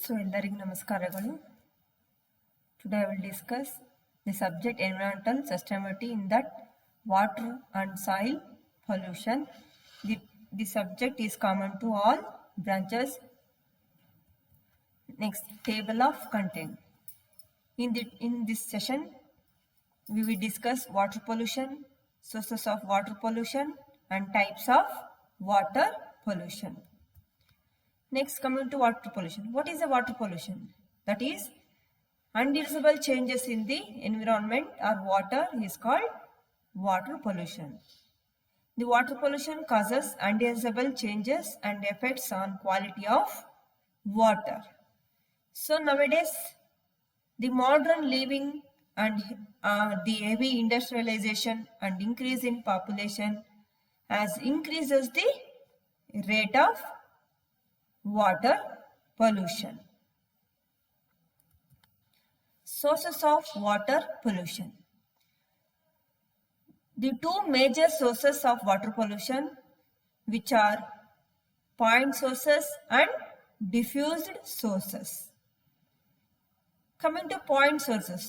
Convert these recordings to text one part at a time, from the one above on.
So, ಎಲ್ಲರಿಗೂ ನಮಸ್ಕಾರಗಳು. Today I will discuss the subject environmental sustainability in that water and soil pollution. The subject is common to all branches. Next, table of content. In this session, we will discuss water pollution, sources of water pollution, and types of water pollution. Next, coming to water pollution. What is the water pollution? That is undesirable changes in the environment or water is called water pollution. The water pollution causes undesirable changes and effects on quality of water. So nowadays, the modern living and the heavy industrialization and increase in population has increases the rate of water pollution. Sources of water pollution. The two major sources of water pollution, which are point sources and diffused sources. Coming to point sources,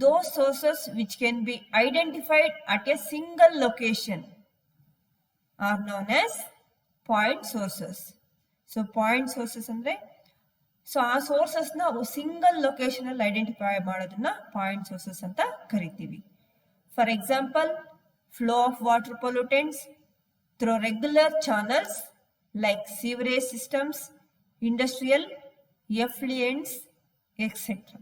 those sources which can be identified at a single location are known as point sources. So point sources andre ಆ sources ನ single location ಅಲ್ಲಿ identify ಮಾಡೋದನ್ನ point sources ಅಂತ ಕರಿತೀವಿ. For example, flow of water pollutants through regular channels like sewerage systems, industrial effluents, etcetera.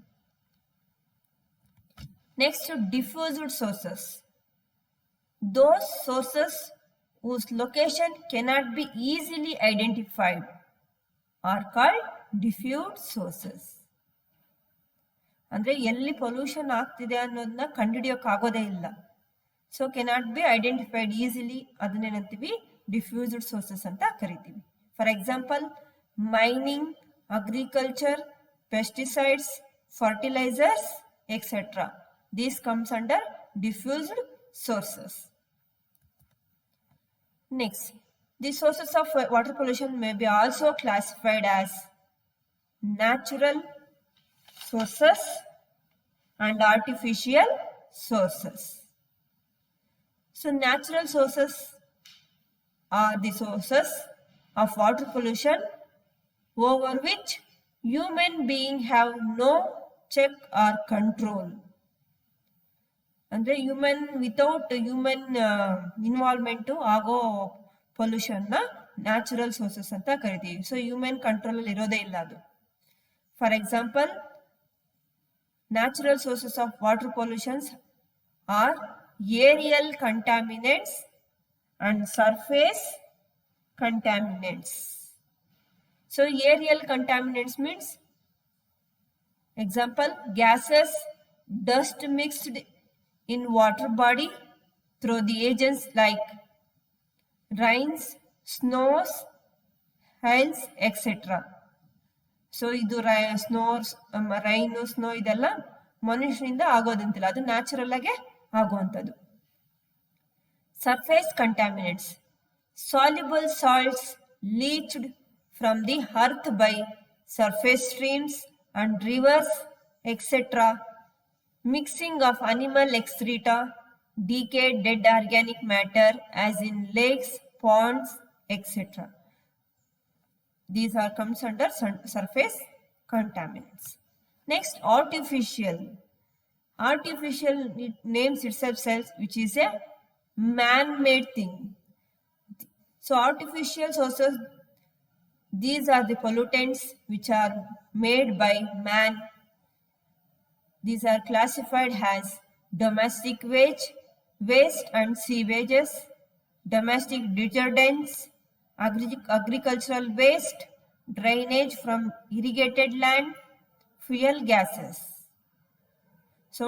Next, diffused sources. Those sources whose location cannot be easily identified are called diffused sources. ಅಂದ್ರೆ ಎಲ್ಲಿ pollution ಆಗ್ತಿದೆ ಅನ್ನೋದನ್ನ ಕಂಡುಹಿಡಿಯೋಕ್ಕಾಗೋದೇ ಇಲ್ಲ. So cannot be identified easily, ಅದನ್ನೇನಂತೀವಿ diffused sources ಅಂತ ಕರಿತೀವಿ. For example, mining, agriculture, pesticides, fertilisers, etcetera. These comes under diffused sources. Next, the sources of water pollution may be also classified as natural sources and artificial sources. So natural sources are the sources of water pollution over which human beings have no check or control. ಅಂದ್ರೆ without human involvement ಆಗೋ pollution ನ natural sources ಅಂತ ಕರಿತೀವಿ. So human control ಅಲ್ಲಿ ಇರೋದೇ ಇಲ್ಲ ಅದು. For example, natural sources of water pollutions are aerial contaminants and surface contaminants. So aerial contaminants means example, gases, dust mixed in water body through the agents like rains, snows, hails, etc. So ಇದು rain, snow ಇದೆಲ್ಲ ಮನುಷ್ಯನಿಂದ ಆಗೋದಂತಿಲ್ಲ, ಅದು natural ಆಗಿ ಆಗುವಂಥದ್ದು. Surface contaminants, soluble salts leached from the earth by surface streams and rivers, etc. Mixing of animal excreta, decayed dead organic matter as in lakes, ponds, etc. These are comes under surface contaminants. Next, artificial. Artificial names itself says which is a man-made thing. So artificial sources, these are the pollutants which are made by man. These are classified as domestic waste and sewages, domestic detergents, agricultural waste, drainage from irrigated land, fuel gases. So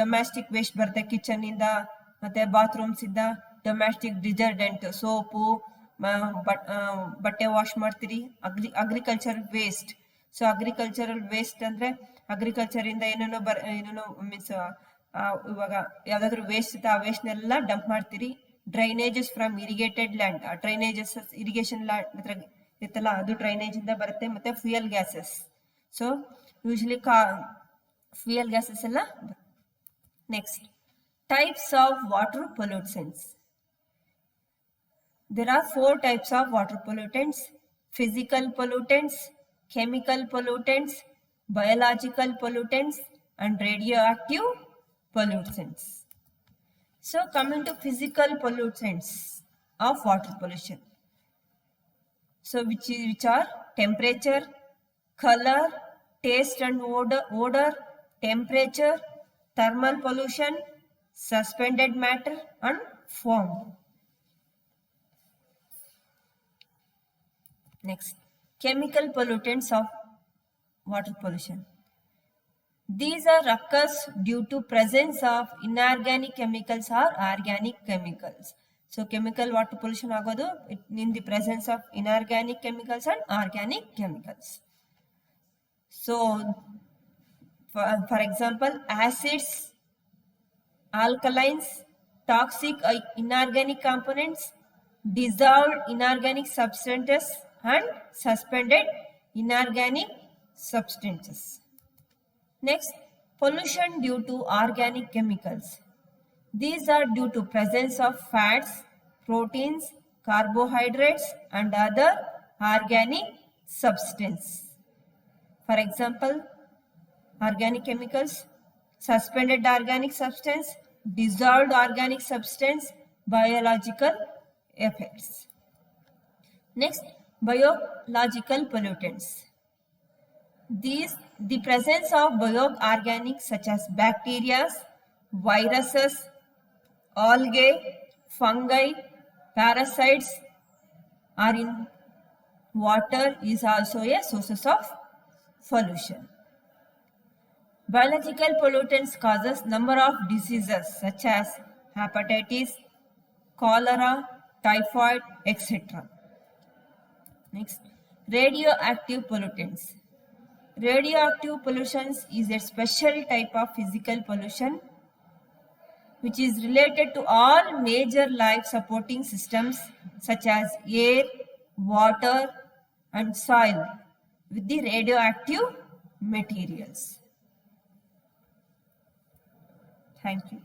domestic waste ಬರುತ್ತೆ kitchen ಇಂದ, ಮತ್ತೆ bathrooms ಇಂದ. Domestic detergent, soap, ಬಟ್ಟೆ wash ಮಾಡ್ತೀರಿ. Agriculture waste. So agricultural waste ಅಂದ್ರೆ agriculture ಇಂದ ಏನೇನೋ means ಇವಾಗ ಯಾವ್ದಾದ್ರು ವೇಸ್ಟ್ ಇರುತ್ತೆ, ಆ ವೇಸ್ಟ್ನೆಲ್ಲ ಡಂಪ್ ಮಾಡ್ತೀರಿ. Drainages from irrigated land, drainages irrigation land ಇತ್ತಲ್ಲ ಅದು ಡ್ರೈನೇಜ್ ಇಂದ ಬರುತ್ತೆ. ಮತ್ತೆ fuel gases, so usually fuel gases ಎಲ್ಲ. Next, types of water pollutants. There are 4 types of water pollutants: physical pollutants, chemical pollutants, biological pollutants, and radioactive pollutants. So coming to physical pollutants of water pollution. So which are temperature, color, taste and odor, temperature, thermal pollution, suspended matter, and foam. Next, chemical pollutants of water pollution. These are occurs due to presence of inorganic chemicals or organic chemicals. So chemical water pollution agodu in the presence of inorganic chemicals and organic chemicals. So for example, acids, alkalines, toxic inorganic components, dissolved inorganic substances, and suspended inorganic substances. Next, pollution due to organic chemicals. These are due to presence of fats, proteins, carbohydrates, and other organic substances. For example, organic chemicals, suspended organic substance, dissolved organic substance, biological effects. Next, biological pollutants. The presence of bioorganics such as bacteria, viruses, algae, fungi, parasites are in water is also a source of pollution. Biological pollutants causes number of diseases such as hepatitis, cholera, typhoid, etc. Next, radioactive pollutants. Radioactive pollution is a special type of physical pollution which is related to all major life supporting systems such as air, water, and soil with the radioactive materials. Thank you.